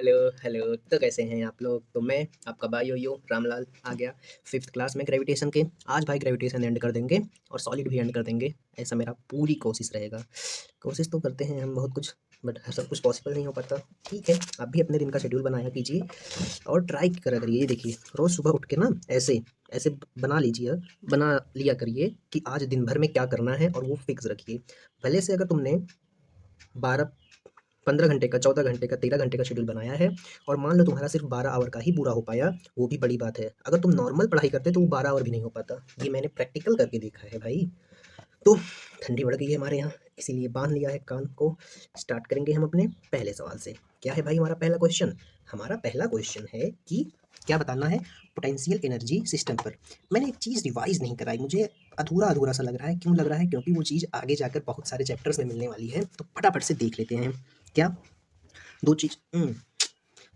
Hello hello. तो कैसे हैं आप लोग? तो मैं आपका भाई यो रामलाल आ गया फिफ्थ क्लास में ग्रेविटेशन के। आज भाई ग्रेविटेशन एंड कर देंगे और सॉलिड भी एंड कर देंगे, ऐसा मेरा पूरी कोशिश रहेगा। कोशिश तो करते हैं हम बहुत कुछ, बट सब कुछ पॉसिबल नहीं हो पाता। ठीक है, आप भी अपने दिन का शेड्यूल बनाया कीजिए और ट्राई करा करिए। ये देखिए, रोज़ सुबह उठ के ना ऐसे ऐसे बना लिया करिए कि आज दिन भर में क्या करना है, और वो फिक्स रखिए। भले से अगर तुमने 12-15 घंटे का, 14 घंटे का, 13 घंटे का शेड्यूल बनाया है और मान लो तुम्हारा सिर्फ 12 आवर का ही पूरा हो पाया, वो भी बड़ी बात है। अगर तुम नॉर्मल पढ़ाई करते तो वो 12 आवर भी नहीं हो पाता। ये मैंने प्रैक्टिकल करके देखा है भाई। तो ठंडी बढ़ गई है हमारे यहाँ, इसीलिए बांध लिया है कान को। स्टार्ट करेंगे हम अपने पहले सवाल से। क्या है भाई हमारा पहला क्वेश्चन? हमारा पहला क्वेश्चन है कि क्या बताना है पोटेंशियल एनर्जी सिस्टम पर। मैंने एक चीज़ रिवाइज नहीं कराई, मुझे अधूरा अधूरा सा लग रहा है। क्यों लग रहा है? क्योंकि वो चीज़ आगे जाकर बहुत सारे चैप्टर्स में मिलने वाली है, तो फटाफट से देख लेते हैं। क्या? दो चीज़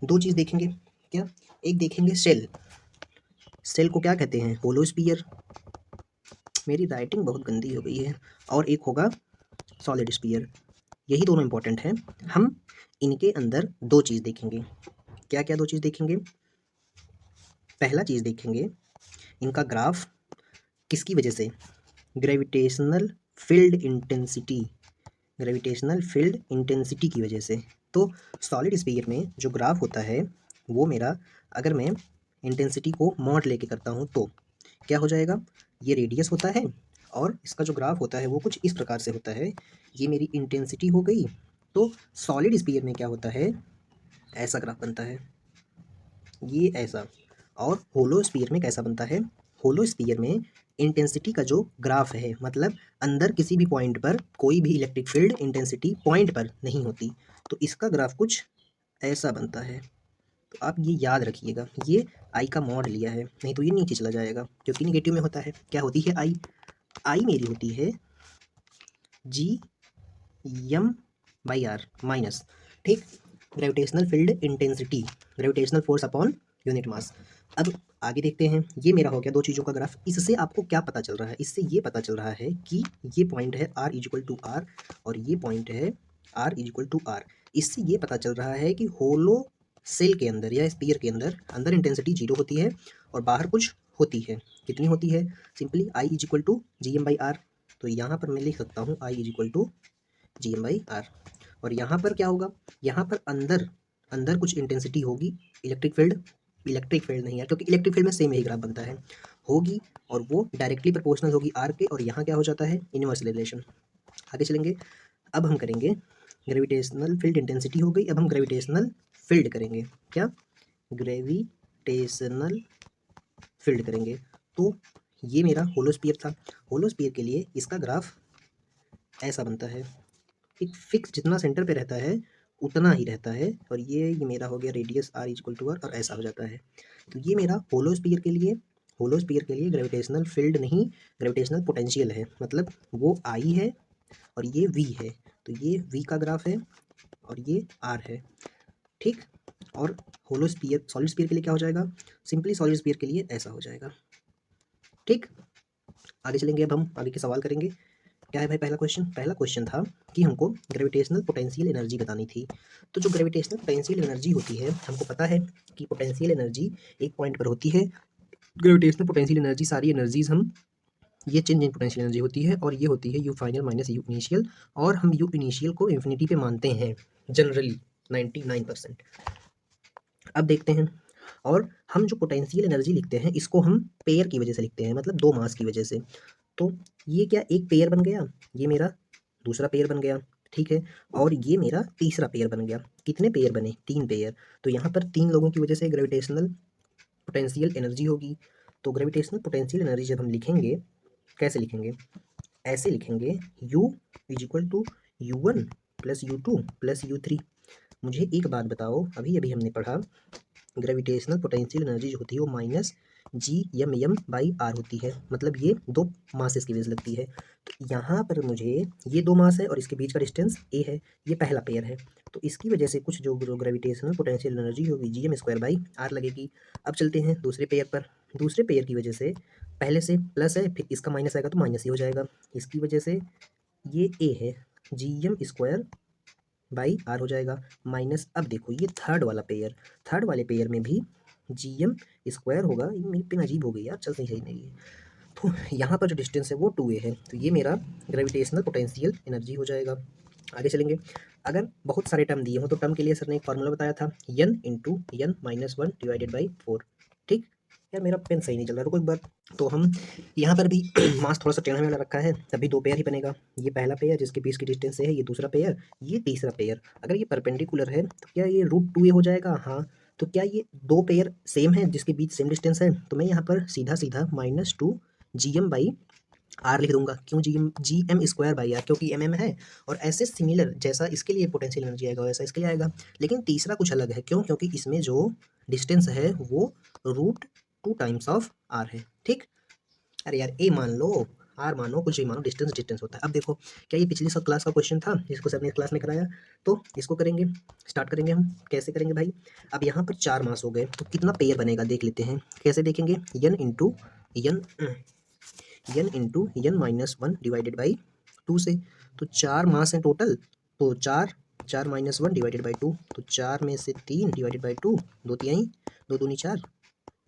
दो चीज़ देखेंगे। क्या? एक देखेंगे सेल। सेल को क्या कहते हैं? होलो स्पीयर। मेरी राइटिंग बहुत गंदी हो गई है। और एक होगा सॉलिड स्पीयर। यही दोनों इंपॉर्टेंट हैं। हम इनके अंदर दो चीज़ देखेंगे। क्या क्या दो चीज़ देखेंगे? पहला चीज़ देखेंगे इनका ग्राफ किसकी वजह से? Gravitational field intensity. Gravitational field intensity की वजह से। तो सॉलिड स्फीयर में जो ग्राफ होता है वो मेरा, अगर मैं इंटेंसिटी को मॉड लेके करता हूँ तो क्या हो जाएगा? ये रेडियस होता है और इसका जो ग्राफ होता है वो कुछ इस प्रकार से होता है। ये मेरी इंटेंसिटी हो गई। तो सॉलिड स्फीयर में क्या होता है? ऐसा ग्राफ बनता है, ये ऐसा। और होलो स्फीयर में कैसा बनता है? होलो स्फीयर में इंटेंसिटी का जो ग्राफ है, मतलब अंदर किसी भी पॉइंट पर कोई भी इलेक्ट्रिक फील्ड इंटेंसिटी पॉइंट पर नहीं होती, तो इसका ग्राफ कुछ ऐसा बनता है। तो आप ये याद रखिएगा, ये आई का मॉड लिया है, नहीं तो ये नीचे चला जाएगा क्योंकि निगेटिव में होता है। क्या होती है आई? आई मेरी होती है G M by R minus, ठीक, gravitational field intensity, gravitational force upon unit mass. अब आगे देखते हैं। ये मेरा हो गया दो चीज़ों का ग्राफ। इससे आपको क्या पता चल रहा है? इससे ये पता चल रहा है कि ये पॉइंट है R is equal to R और ये पॉइंट है R is equal to R. इससे ये पता चल रहा है कि होलो सेल के अंदर या स्पीयर के अंदर अंदर इंटेंसिटी जीरो होती है और बाहर कुछ होती है। कितनी होती है? Simply I is equal to G M by R. तो यहाँ पर मैं लिख सकता हूँ I is equal to G M by R. और यहाँ पर क्या होगा? यहाँ पर अंदर अंदर कुछ इंटेंसिटी होगी, इलेक्ट्रिक फील्ड नहीं है क्योंकि इलेक्ट्रिक फील्ड में सेम यही ग्राफ बनता है, होगी, और वो डायरेक्टली प्रोपोर्शनल होगी आर के। और यहाँ क्या हो जाता है? Inverse relation. आगे चलेंगे। अब हम करेंगे ग्रेविटेशनल फील्ड इंटेंसिटी हो गई, अब हम ग्रेविटेशनल फील्ड करेंगे। क्या? ग्रेविटेशनल फील्ड करेंगे। तो ये मेरा होलो स्फीयर था। होलो स्फीयर के लिए इसका ग्राफ ऐसा बनता है। एक फिक्स जितना सेंटर पे रहता है उतना ही रहता है। और ये मेरा हो गया radius R equal to R और ऐसा हो जाता है। तो ये मेरा होलो स्पीयर के लिए ग्रेविटेशनल फील्ड नहीं, ग्रेविटेशनल पोटेंशियल है। मतलब वो आई है और ये वी है, तो ये वी का ग्राफ है और ये आर है, ठीक। और होलो स्पीयर, सॉलिड स्पीयर के लिए क्या हो जाएगा? सिंपली सॉलिड स्पीयर के लिए ऐसा हो जाएगा, ठीक। आगे चलेंगे, अब हम आगे के सवाल करेंगे। क्या है भाई पहला क्वेश्चन? पहला क्वेश्चन था कि हमको ग्रेविटेशनल पोटेंशियल एनर्जी बतानी थी। तो जो ग्रेविटेशनल पोटेंशियल एनर्जी होती है, हमको पता है कि पोटेंशियल एनर्जी एक पॉइंट पर होती है। ग्रेविटेशनल पोटेंशियल एनर्जी, सारी एनर्जीज हम, ये चेंज इन पोटेंशियल एनर्जी होती है और ये होती है you final minus you initial. और हम यू इनिशियल को इन्फिनिटी पे मानते हैं जनरली 99%। अब देखते हैं। और हम जो पोटेंशियल एनर्जी लिखते हैं इसको हम पेयर की वजह से लिखते हैं, मतलब दो मास की वजह से। तो ये क्या एक पेयर बन गया, ये मेरा दूसरा पेयर बन गया, ठीक है। और ये मेरा तीसरा पेयर बन गया। कितने पेयर बने? तीन पेयर। तो यहाँ पर तीन लोगों की वजह से ग्रेविटेशनल पोटेंशियल एनर्जी होगी। तो ग्रेविटेशनल पोटेंशियल एनर्जी जब हम लिखेंगे, कैसे लिखेंगे? ऐसे लिखेंगे, U is equal to U1 plus U2 plus U3। मुझे एक बात बताओ, अभी अभी हमने पढ़ा ग्रेविटेशनल पोटेंशियल एनर्जी जो होती है वो minus G M by R होती है, मतलब ये दो मासेस की वजह से लगती है। तो यहाँ पर मुझे ये दो मास है और इसके बीच का डिस्टेंस ए है, ये पहला पेयर है। तो इसकी वजह से कुछ जो ग्रेविटेशनल पोटेंशियल एनर्जी होगी G M square by R लगेगी। अब चलते हैं दूसरे पेयर पर। दूसरे पेयर की वजह से पहले से प्लस है, फिर इसका माइनस आएगा तो माइनस ही हो जाएगा। इसकी वजह से ये ए है, G M square by R हो जाएगा माइनस, अब देखो ये थर्ड वाला पेयर, थर्ड वाले पेयर में भी जी एम स्क्वायर होगा। ये मेरी पेन अजीब हो गई यार, चल सही नहीं है। तो यहाँ पर जो डिस्टेंस है वो 2a है, तो ये मेरा ग्रेविटेशनल पोटेंशियल एनर्जी हो जाएगा। आगे चलेंगे, अगर बहुत सारे टर्म दिए हो तो टर्म के लिए सर ने एक फार्मूला बताया था, n into N minus one divided by 4। ठीक, यार मेरा पेन सही नहीं चल रहा, रुको एक बार। तो हम यहाँ पर भी मास थोड़ा सा टेढ़ा मेढ़ा रखा है, तभी दो पेयर ही बनेगा। ये पहला पेयर जिसके बीच की डिस्टेंस है, ये दूसरा पेयर, ये तीसरा पेयर। अगर ये परपेंडिकुलर है तो क्या ये √2a हो जाएगा? हाँ। तो क्या ये दो पेयर सेम है जिसके बीच सेम डिस्टेंस है? तो मैं यहाँ पर सीधा सीधा -2 GM आर लिख दूंगा। क्यों GM स्क्वायर बाई आर? क्योंकि MM है। और ऐसे सिमिलर जैसा इसके लिए पोटेंशियल एनर्जी आएगा वैसा इसके लिए आएगा, लेकिन तीसरा कुछ अलग है। क्यों? क्योंकि इसमें जो डिस्टेंस है वो √2 टाइम्स ऑफ आर है। ठीक, अरे यार ए मान लो, आर मानो, कुछ भी मानो, डिस्टेंस डिस्टेंस होता है। अब देखो, क्या ये पिछली सब क्लास का क्वेश्चन था जिसको सर ने क्लास में कराया? तो इसको करेंगे, स्टार्ट करेंगे हम। कैसे करेंगे भाई? अब यहाँ पर 4 मास हो गए तो कितना पेयर बनेगा देख लेते हैं। कैसे देखेंगे? n minus one divided by 2 से। तो 4 मास हैं टोटल, तो 4 4 माइनस वन डिवाइडेड बाई 2, तो 4 में से 3 डिवाइडेड बाई 2, 2 तिहाई, 2 दूनी 4,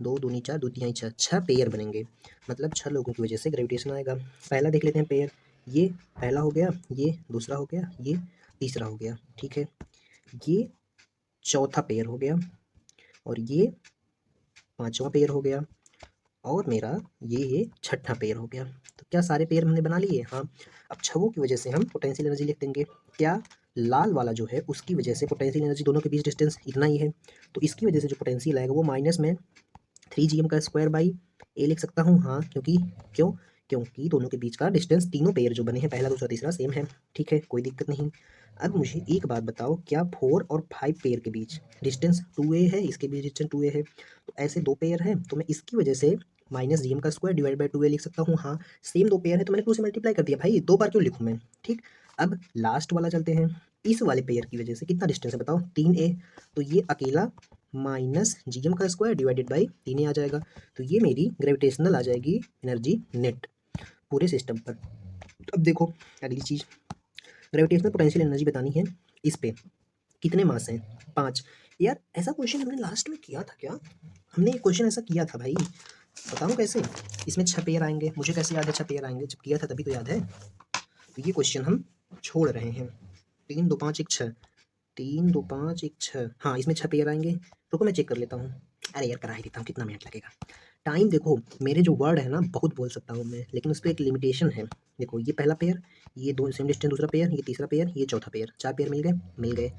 2 दूनी 4, 2 तिहाई 6, 6 पेयर बनेंगे। मतलब 6 लोगों की वजह से ग्रेविटेशन आएगा। पहला देख लेते हैं पेयर, ये पहला हो गया, ये दूसरा हो गया, ये तीसरा हो गया। ठीक है, ये चौथा पेयर हो गया, और ये पांचवा पेयर हो गया, और मेरा ये छठा पेयर हो गया। तो क्या सारे पेयर हमने बना लिए? हाँ। अब छवों की वजह से हम पोटेंशियल एनर्जी लिख देंगे। क्या लाल वाला जो है उसकी वजह से पोटेंशियल एनर्जी, दोनों के बीच डिस्टेंस इतना ही है, तो इसकी वजह से जो पोटेंशियल आएगा वो माइनस में 3 GM का स्क्वायर बाई ए लिख सकता हूँ। हाँ, क्योंकि क्यों? क्योंकि दोनों के बीच का डिस्टेंस, तीनों पेयर जो बने हैं, पहला दूसरा तीसरा, सेम है। ठीक है, कोई दिक्कत नहीं। अब मुझे एक बात बताओ, क्या 4 और 5 पेयर के बीच डिस्टेंस 2a है? इसके बीच डिस्टेंस 2a है, तो ऐसे दो पेयर है, तो मैं इसकी वजह से -GM का स्क्वायर डिवाइड बाई 2a लिख सकता हूँ। हाँ, सेम दो पेयर है तो मैंने 2 से मल्टीप्लाई कर दिया भाई, दो बार क्यों लिखूँ मैं? ठीक, अब लास्ट वाला चलते हैं। इस वाले पेयर की वजह से कितना डिस्टेंस है बताओ? 3a, तो ये अकेला -GM का स्क्वायर डिवाइडेड बाई 3a आ जाएगा। तो ये मेरी ग्रेविटेशनल आ जाएगी एनर्जी नेट पूरे सिस्टम पर। अब देखो अगली चीज़, ग्रेविटेशनल पोटेंशियल एनर्जी बतानी है। इस पे कितने मास हैं? 5। यार ऐसा क्वेश्चन हमने लास्ट में किया था क्या? हमने एक क्वेश्चन ऐसा किया था भाई, बताऊँ कैसे? इसमें 6 पेयर आएंगे, मुझे कैसे याद है 6 पेयर आएंगे? जब किया था तभी तो याद है। तो ये क्वेश्चन हम छोड़ रहे हैं। 3 2 5 1 6, 3 2 5 1 6, हाँ इसमें 6 पेयर आएंगे। रुको मैं चेक कर लेता हूँ। अरे यार करा ही देता हूँ, कितना मिनट लगेगा। टाइम देखो, मेरे जो वर्ड है ना बहुत बोल सकता हूँ मैं, लेकिन उस पर एक लिमिटेशन है। देखो ये पहला पेयर, ये दो सेम डिस्टेंस दूसरा पेयर, ये तीसरा पेयर, ये चौथा पेयर, 4 पेयर मिल गए, मिल गए।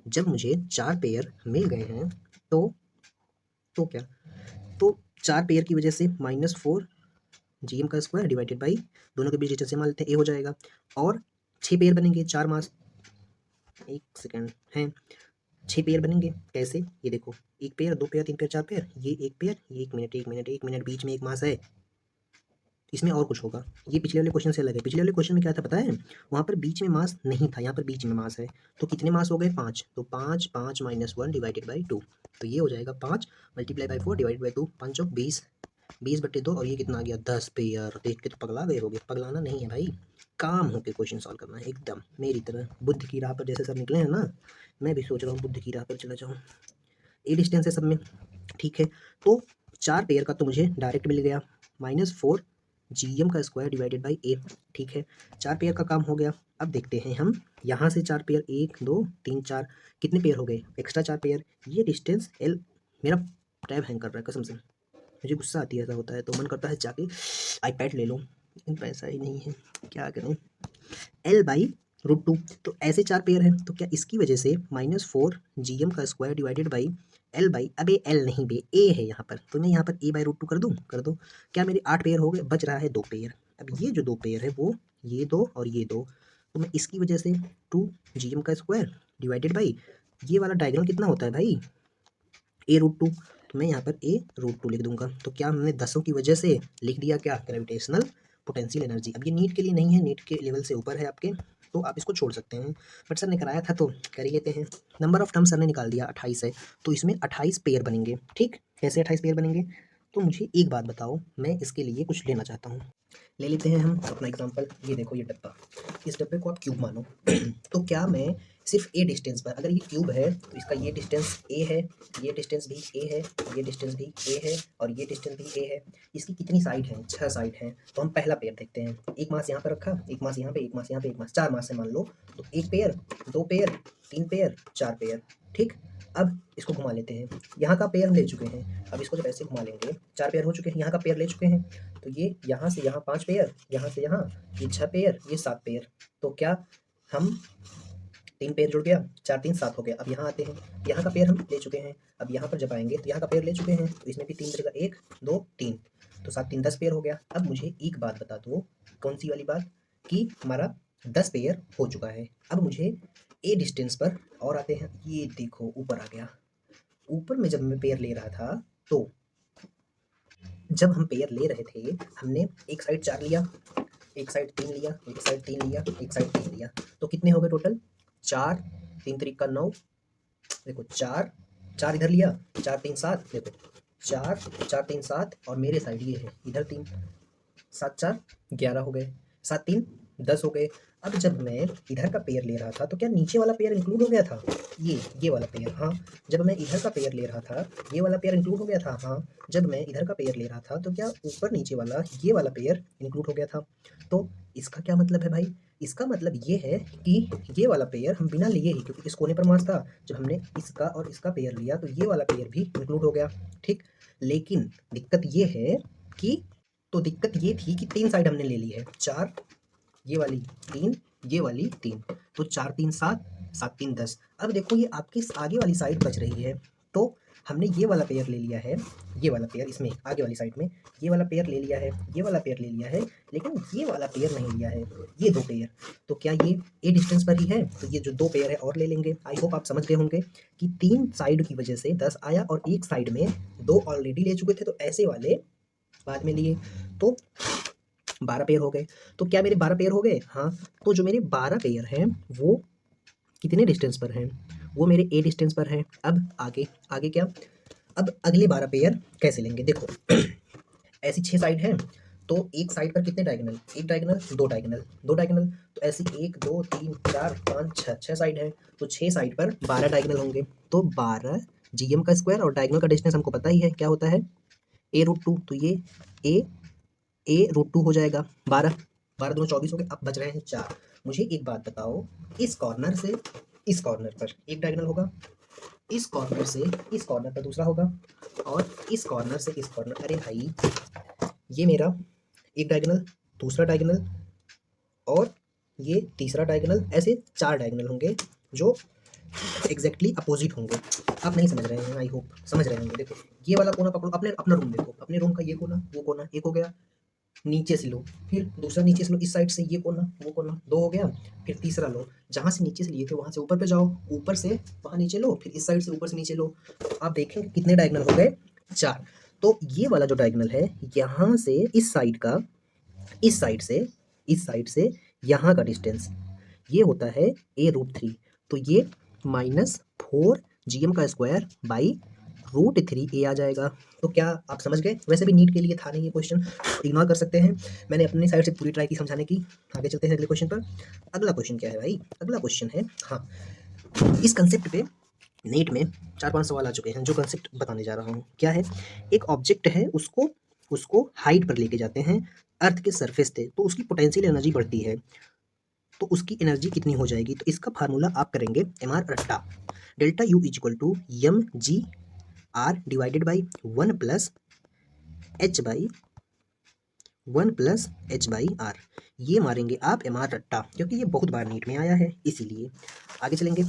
जब मुझे 4 पेयर मिल गए हैं तो क्या, तो 4 पेयर की वजह से -4 GM का स्क्वायर डिवाइडेड बाई, दोनों के बीच डिस्टेंस मान लेते हैं, ए हो जाएगा। और 6 पेयर बनेंगे, 4 मास, एक सेकेंड हैं, 6 पेयर बनेंगे। कैसे? ये देखो, एक पेयर, दो पेयर, तीन पेयर, चार पेयर, ये एक पेयर, ये 1 मिनट 1 मिनट 1 मिनट, बीच में एक मास है। इसमें और कुछ होगा, ये पिछले वाले क्वेश्चन से अलग है। पिछले वाले क्वेश्चन में क्या था पता है? वहाँ पर बीच में मास नहीं था, यहाँ पर बीच में मास है। तो कितने मास हो गए? 5। तो 5 5 -1 डिवाइडेड बाई 2, तो ये हो जाएगा 5 मल्टीप्लाई बाई 4 डिवाइडेड बाई 2, 5 चौक 20, 20/2, और ये कितना आ गया? 10 पेयर। देख के तो पगला गए होगे, पगलाना नहीं है भाई, काम होके क्वेश्चन सॉल्व करना है एकदम मेरी तरह, बुद्ध की राह पर जैसे सर निकले हैं ना, मैं भी सोच रहा हूँ बुद्ध की राह पर चला जाऊँ। ए डिस्टेंस है सब में। ठीक है, तो 4 पेयर का तो मुझे डायरेक्ट मिल गया, -4 GM का स्क्वायर डिवाइडेड बाई ए। ठीक है, 4 पेयर का काम हो गया। अब देखते हैं हम, यहाँ से 4 पेयर, 1 2 3 4, कितने पेयर हो गए? Extra 4 pair. ये डिस्टेंस एल, मेरा टैब हैंग कर रहा है कसम से, मुझे गुस्सा आती है, ऐसा होता है तो मन करता है जाके आईपैड ले लो, लेकिन पैसा ही नहीं है, क्या करें। L/√2, तो ऐसे 4 पेयर हैं, तो क्या इसकी वजह से -4 GM का square divided by L by, अबे L नहीं बे, A है यहाँ पर, तो मैं यहाँ पर A/√2 कर दूँ? कर दो। क्या मेरे 8 पेयर हो गए? बच रहा है 2 पेयर। अब ये जो 2 पेयर है वो ये 2 और ये 2, तो मैं इसकी वजह से 2 GM का स्क्वायर डिवाइडेड बाई, ये वाला डायग्राम कितना होता है भाई? A√2, तो मैं यहाँ पर A√2 लिख दूंगा। तो क्या हमने 10 की वजह से लिख दिया क्या? Gravitational potential energy. अब ये नीट के लिए नहीं है, नीट के लेवल से ऊपर है आपके, तो आप इसको छोड़ सकते हैं, बट सर ने कराया था तो कर ही लेते हैं। नंबर ऑफ टर्म सर ने निकाल दिया 28 है, तो इसमें 28 पेयर बनेंगे। ठीक, कैसे 28 पेयर बनेंगे? तो मुझे एक बात बताओ, मैं इसके लिए कुछ लेना चाहता हूँ। ले लेते हैं हम अपना एग्जांपल। ये देखो ये डब्बा, इस डब्बे को आप क्यूब मानो। तो क्या मैं सिर्फ ए डिस्टेंस पर, अगर ये क्यूब है तो इसका ये डिस्टेंस ए है, ये डिस्टेंस भी ए है, ये डिस्टेंस भी ए है और ये डिस्टेंस भी ए है। इसकी कितनी साइड हैं? 6 साइड हैं। तो हम पहला पेयर देखते हैं। एक मास यहाँ पर रखा, एक मास यहाँ पे, एक मास यहाँ पे, एक मास, 4 मास है मान लो। तो 1 पेयर, 2 पेयर, 3 पेयर, 4 पेयर। ठीक, अब इसको घुमा लेते हैं। यहाँ का पेयर हम ले चुके हैं, अब इसको जब ऐसे घुमा लेंगे, 4 पेयर हो चुके हैं, यहाँ का पेयर ले चुके हैं। तो ये यहाँ से यहाँ 5 पेयर, यहाँ से यहाँ ये 6 पेयर, ये 7 पेयर। तो क्या हम 3 पेयर जुड़ गया, 4 3 7 हो गया। अब यहाँ आते हैं, यहाँ का पेयर हम ले चुके हैं। अब यहाँ पर जब आएंगे तो यहाँ का पेयर ले चुके हैं, तो इसमें भी 3 बचेगा, 1 2 3, तो 7 3 10 पेयर हो गया। अब मुझे एक बात बता दो, कौन सी वाली बात, कि हमारा 10 पेयर हो चुका है। अब मुझे ए डिस्टेंस पर और आते हैं। ये देखो ऊपर आ गया। ऊपर में जब मैं पेयर ले रहा था, तो जब हम पेयर ले रहे थे, हमने एक साइड 4 लिया, एक साइड 3 लिया, एक साइड 3 लिया, एक साइड 3 लिया। तो कितने हो गए टोटल? 4 3 तरीका 9, देखो 4 4 इधर लिया, 4 3 7, देखो 4 4 3 7 और मेरे साइड ये है इधर 3, 7 4 11 हो गए, 7 3 10 हो गए। अब जब मैं इधर का पेयर ले रहा था तो क्या नीचे वाला पेयर इंक्लूड हो गया था? ये वाला पेयर, हाँ। जब मैं इधर का पेयर ले रहा था, ये वाला पेयर इंक्लूड हो गया था, हाँ। जब मैं इधर का पेयर ले रहा था तो क्या ऊपर नीचे वाला ये वाला पेयर इंक्लूड हो गया था? तो इसका क्या मतलब है भाई? इसका मतलब ये है कि ये वाला पेयर हम बिना लिए ही, क्योंकि इस कोने पर मास था, जब हमने इसका और इसका पेयर लिया तो ये वाला पेयर भी इंक्लूड हो गया। ठीक, लेकिन दिक्कत ये है कि, तो दिक्कत ये थी कि 3 साइड हमने ले ली है, 4 ये वाली 3, ये वाली 3, तो 4 3 7, 7 3 10। अब देखो ये आपकी आगे वाली साइड बच रही है, तो हमने ये वाला पेयर ले लिया है, ये वाला पेयर इसमें आगे वाली साइड में ये वाला पेयर ले लिया है, ये वाला पेयर ले लिया है, लेकिन ये वाला पेयर नहीं लिया है, ये 2 पेयर। तो क्या ये ए डिस्टेंस पर ही है? तो ये जो 2 पेयर है और ले लेंगे। आई होप आप समझ गए होंगे कि 3 साइड की वजह से 10 आया और एक साइड में 2 ऑलरेडी ले चुके थे, तो ऐसे वाले बाद में लिए, तो 12 पेयर हो गए। तो क्या मेरे 12 पेयर हो गए? हाँ। तो जो मेरे 12 पेयर हैं वो कितने डिस्टेंस पर हैं? वो मेरे ए डिस्टेंस पर हैं। अब आगे आगे क्या? अब अगले 12 पेयर कैसे लेंगे? देखो ऐसी 6 साइड हैं, तो एक साइड पर कितने डायगोनल? एक डायगोनल, 2 डायगोनल, 2 डायगोनल, तो ऐसी 1 2 3 4 5 6, 6 साइड है, तो 6 साइड पर 12 डायगोनल होंगे। तो 12 जीएम का स्क्वायर, और डायगोनल का डिस्टेंस हमको पता ही है क्या होता है, a√2। तो ये a√2 हो जाएगा। 12 12 दूनी 24 हो गए। अब बच रहे हैं 4। मुझे एक बात बताओ, इस कॉर्नर से इस कॉर्नर पर एक डायगोनल होगा, इस कॉर्नर से इस कॉर्नर पर दूसरा होगा, और इस कॉर्नर से इस कॉर्नर, अरे भाई ये मेरा एक डायगोनल, दूसरा डायगोनल और ये तीसरा डायगोनल, ऐसे 4 डायगोनल होंगे जो एग्जैक्टली अपोजिट होंगे। आप नहीं समझ रहे हैं, आई होप समझ रहे होंगे। देखो ये वाला कोना पकड़ो, अपने अपना रूम देखो, अपने रूम का ये कोना वो कोना, एक हो गया, नीचे से लो, फिर दूसरा नीचे से लो, इस साइड से ये कोना वो कोना, 2 हो गया, फिर तीसरा लो, जहाँ से नीचे से लिए थे वहाँ से ऊपर पे जाओ, ऊपर से वहाँ नीचे लो, फिर इस साइड से ऊपर से नीचे लो। तो आप देखेंगे कितने डायगोनल हो गए? 4। तो ये वाला जो डायगोनल है, यहाँ से इस साइड का, इस साइड से इस साइड से यहाँ का डिस्टेंस ये होता है a√3। तो ये -4 जीएम का स्क्वायर बाई √3 आ जाएगा। तो क्या आप समझ गए? वैसे भी नीट के लिए था नहीं ये क्वेश्चन, इग्नोर कर सकते हैं। मैंने अपनी साइड से पूरी ट्राई की समझाने की। आगे चलते हैं अगले क्वेश्चन पर। अगला क्वेश्चन क्या है भाई? अगला क्वेश्चन है, हाँ, इस कंसेप्ट पे नीट में 4-5 सवाल आ चुके हैं। जो कंसेप्ट बताने जा रहा हूँ क्या है, एक ऑब्जेक्ट है, उसको उसको हाइट पर लेके जाते हैं अर्थ के सरफेस पे, तो उसकी पोटेंशियल एनर्जी बढ़ती है, तो उसकी एनर्जी कितनी हो जाएगी? तो इसका फार्मूला आप करेंगे mr रट्टा, delta U is equal to M G R divided by 1 plus H by R. ये मारेंगे आप mr रट्टा, क्योंकि ये बहुत बार नीट में आया है, इसीलिए। आगे चलेंगे।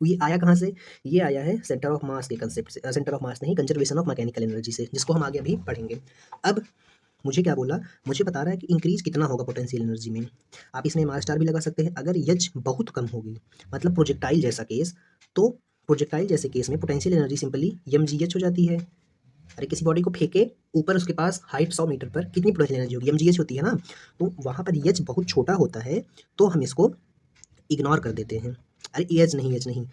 ये आया कहाँ से? ये आया है सेंटर ऑफ मास के कंसेप्ट से, सेंटर ऑफ मास नहीं, कंजर्वेशन ऑफ मैकेनिकल एनर्जी से, जिसको हम आगे अभी पढ़ेंगे। अब मुझे क्या बोला? मुझे बता रहा है कि इंक्रीज कितना होगा पोटेंशियल एनर्जी में। आप इसमें मास स्टार भी लगा सकते हैं। अगर एच बहुत कम होगी, मतलब प्रोजेक्टाइल जैसा केस, तो प्रोजेक्टाइल जैसे केस में पोटेंशियल एनर्जी सिंपली mgh हो जाती है। अरे किसी बॉडी को फेंके ऊपर, उसके पास हाइट 100 मीटर पर, कितनी पोटेंशियल एनर्जी होगी? mgh होती है ना। तो वहाँ पर एच बहुत छोटा होता है, तो हम इसको इग्नोर कर देते हैं। अरे एच नहीं,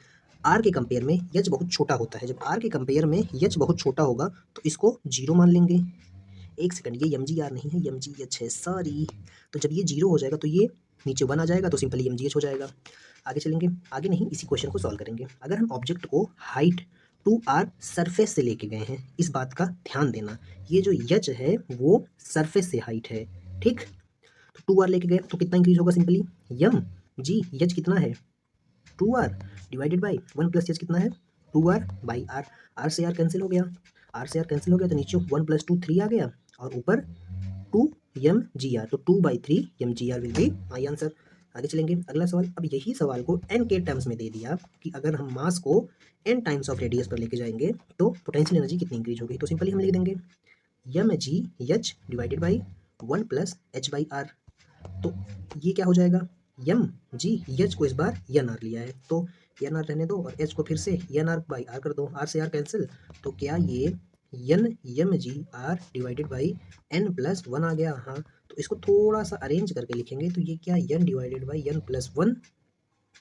आर के कंपेयर में एच बहुत छोटा होता है। जब आर के कंपेयर में एच बहुत छोटा होगा तो इसको 0 मान लेंगे। एक सेकंड, ये mgr नहीं है, mgh है, सॉरी। तो जब ये 0 हो जाएगा तो ये नीचे 1 आ जाएगा, तो सिंपली mgh हो जाएगा। आगे चलेंगे, आगे नहीं, इसी क्वेश्चन को सॉल्व करेंगे। अगर हम ऑब्जेक्ट को हाइट 2r सरफेस से लेके गए हैं, इस बात का ध्यान देना, ये जो यच है वो सरफेस से हाइट है, ठीक। तो 2r लेके गए तो कितना इंक्रीज होगा, सिंपली यम जी, यच कितना है 2r divided by 1 plus H कितना है 2r बाई आर। आर से आर कैंसिल हो गया, आर से आर कैंसिल हो गया, तो नीचे 1 प्लस 2 3 आ गया, और ऊपर 2 एम जी आर, तो 2/3 M G R will be my answer. आगे चलेंगे, अगला सवाल। अब यही सवाल को एन के टर्म्स में दे दिया कि अगर हम मास को एन टाइम्स ऑफ रेडियस पर लेके जाएंगे तो पोटेंशियल एनर्जी कितनी इंक्रीज होगी। तो सिंपली हम लिख देंगे M G H divided by 1 plus H by R. तो ये क्या हो जाएगा, यम जी एच को इस बार एन आर लिया है, तो एन आर रहने दो, और एच को फिर से एन आर बाई आर कर दो, आर से आर कैंसिल, तो क्या ये N M G R divided by N plus 1 आ गया। हाँ, तो इसको थोड़ा सा अरेंज करके लिखेंगे, तो ये क्या N divided by N plus 1,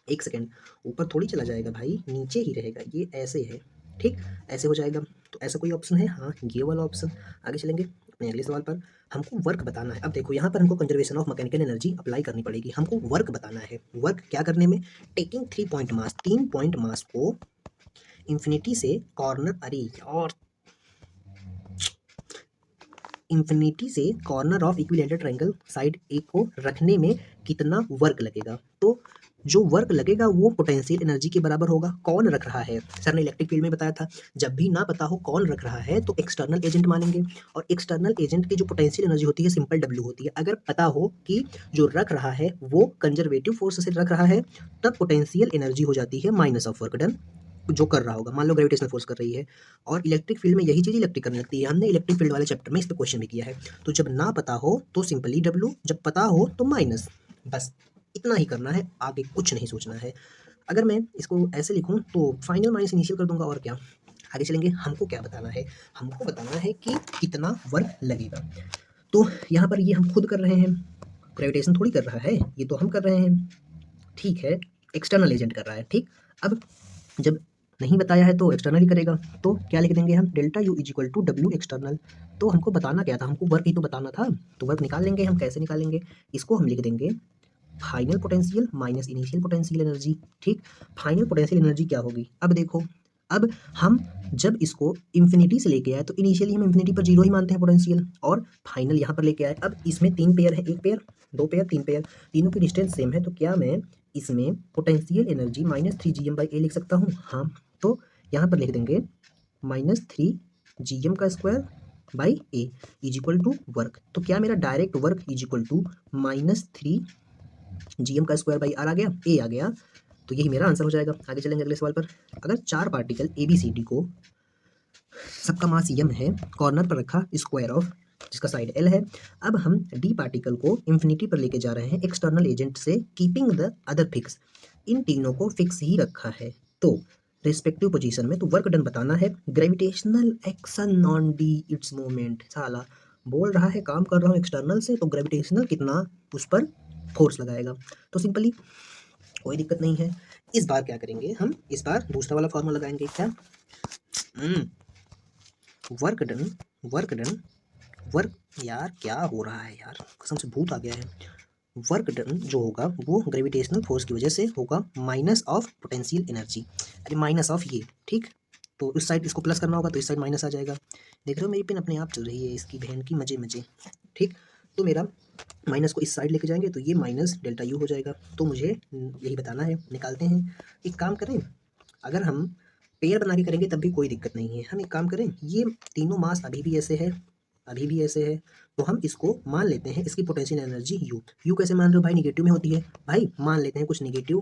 एक सेकेंड, ऊपर थोड़ी चला जाएगा भाई, नीचे ही रहेगा, ये ऐसे है, ठीक, ऐसे हो जाएगा। तो ऐसा कोई ऑप्शन है, हाँ ये वाला ऑप्शन। आगे चलेंगे अपने अगले सवाल पर। हमको वर्क बताना है। अब देखो यहाँ पर हमको conservation of mechanical energy apply करनी पड़ेगी, हमको वर्क बताना है। वर्क क्या करने में, taking 3 point mass, 3 point mass को इंफिनिटी से कॉर्नर, अरे और इंफिनिटी से corner of equilateral triangle side A को रखने में कितना वर्क लगेगा। तो जो वर्क लगेगा वो पोटेंशियल एनर्जी के बराबर होगा। कौन रख रहा है, सर ने इलेक्ट्रिक फील्ड में बताया था, जब भी ना पता हो कौन रख रहा है तो एक्सटर्नल एजेंट मानेंगे, और एक्सटर्नल एजेंट की जो पोटेंशियल एनर्जी होती है सिंपल डब्ल्यू होती है। अगर पता हो कि जो रख रहा है वो कंजर्वेटिव फोर्स से रख रहा है, तब पोटेंशियल एनर्जी हो जाती है माइनस ऑफ वर्क डन, जो कर रहा होगा, मान लो ग्रेविटेशनल फोर्स कर रही है। और इलेक्ट्रिक फील्ड में यही चीज़ इलेक्ट्रिक करने लगती है, हमने इलेक्ट्रिक फील्ड वाले चैप्टर में इस पर क्वेश्चन भी किया है। तो जब ना पता हो तो सिंपली डब्ल्यू, जब पता हो तो माइनस, बस इतना ही करना है, आगे कुछ नहीं सोचना है। अगर मैं इसको ऐसे लिखूं तो फाइनल माइनस इनिशियल कर दूंगा, और क्या। आगे चलेंगे, हमको क्या बताना है, हमको बताना है कि कितना वर्क लगेगा। तो यहाँ पर ये हम खुद कर रहे हैं, ग्रेविटेशन थोड़ी कर रहा है, ये तो हम कर रहे हैं, ठीक है, एक्सटर्नल एजेंट कर रहा है, ठीक। अब जब नहीं बताया है तो एक्सटर्नल ही करेगा, तो क्या लिख देंगे हम, delta U is equal to W external. तो हमको बताना क्या था, हमको वर्क ही तो बताना था, तो वर्क निकाल लेंगे हम। कैसे निकालेंगे, इसको हम लिख देंगे final potential minus initial potential energy, ठीक। फाइनल पोटेंशियल एनर्जी क्या होगी, अब देखो, अब हम जब इसको इंफिनिटी से लेके आए तो इनिशियली हम इंफिनिटी पर 0 ही मानते हैं पोटेंशियल, और फाइनल यहाँ पर लेके आए। अब इसमें 3 पेयर है, 1 पेयर 2 पेयर 3 पेयर, तीनों की डिस्टेंस सेम है, तो क्या मैं इसमें पोटेंशियल एनर्जी -3 gm/a लिख सकता हूँ, हाँ। तो यहाँ पर लिख देंगे -3 gm का square by A is equal to work. तो क्या मेरा direct work is equal to -3 gm का स्क्वायर बाई आर आ गया, ए आ गया, तो यही मेरा आंसर हो जाएगा। आगे चलेंगे अगले सवाल पर। अगर 4 particle A B C D को, सबका मास यम है, कॉर्नर पर रखा स्क्वायर ऑफ जिसका साइड एल है। अब हम डी पार्टिकल को इंफिनिटी पर लेके जा रहे हैं एक्सटर्नल एजेंट से, कीपिंग द अदर फिक्स, इन तीनों को फिक्स ही रखा है, तो रिस्पेक्टिव पोजीशन में। तो वर्क डन बताना है, gravitational action on D it's movement, साला बोल रहा है काम कर रहा हूँ एक्सटर्नल से, तो ग्रेविटेशनल कितना उस पर फोर्स लगाएगा। तो सिंपली कोई दिक्कत नहीं है। इस बार क्या करेंगे हम, इस बार दूसरा वाला फॉर्मूला लगाएंगे, क्या, work done, work done, work, यार क्या हो रहा है यार, कसम से भूत आ गया है। वर्क डन जो होगा वो ग्रेविटेशनल फोर्स की वजह से होगा माइनस ऑफ पोटेंशियल एनर्जी, अरे माइनस ऑफ ये, ठीक। तो इस साइड इसको प्लस करना होगा तो इस साइड माइनस आ जाएगा। देख रहे हो मेरी पेन अपने आप चल रही है, इसकी बहन की मजे मजे, ठीक। तो मेरा माइनस को इस साइड लेके जाएंगे तो ये माइनस डेल्टा यू हो जाएगा। तो मुझे यही बताना है, निकालते हैं। एक काम करें, अगर हम पेयर बना के करेंगे तब भी कोई दिक्कत नहीं है। हम एक काम करें, ये तीनों मास अभी भी ऐसे है, अभी भी ऐसे है, तो हम इसको मान लेते हैं इसकी पोटेंशियल एनर्जी यू। यू कैसे मान रहे हो भाई, निगेटिव में होती है भाई, मान लेते हैं कुछ निगेटिव,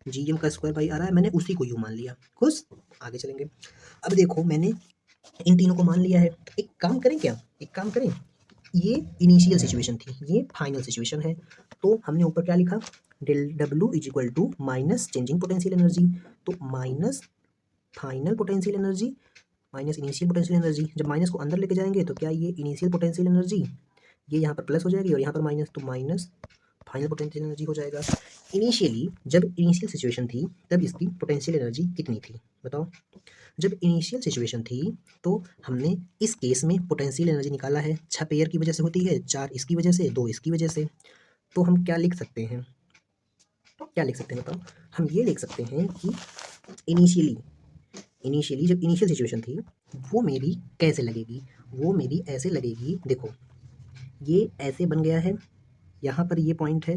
जी एम का स्क्वायर बाई आ रहा है, मैंने उसी को यू मान लिया, खुश। आगे चलेंगे। अब देखो मैंने इन तीनों को मान लिया है, तो एक काम करें, क्या एक काम करें, ये इनिशियल सिचुएशन थी, ये फाइनल सिचुएशन है। तो हमने ऊपर क्या लिखा, del W is equal to minus changing potential energy, तो minus final potential energy minus initial potential energy. जब माइनस को अंदर लेके जाएंगे तो क्या ये इनिशियल पोटेंशियल एनर्जी, ये यहाँ पर प्लस हो जाएगी और यहाँ पर माइनस, तो माइनस फाइनल पोटेंशियल एनर्जी हो जाएगा। इनिशियली जब इनिशियल सिचुएशन थी तब इसकी पोटेंशियल एनर्जी कितनी थी बताओ। जब इनिशियल सिचुएशन थी तो हमने इस केस में पोटेंशियल एनर्जी निकाला है, 6 पेयर की वजह से होती है, 4 इसकी वजह से, 2 इसकी वजह से। तो हम क्या लिख सकते हैं, क्या लिख सकते हैं बताओ। हम ये लिख सकते हैं कि इनिशियली इनिशियली जब इनिशियल सिचुएशन थी वो मेरी कैसे लगेगी, वो मेरी ऐसे लगेगी। देखो ये ऐसे बन गया है, यहाँ पर ये पॉइंट है,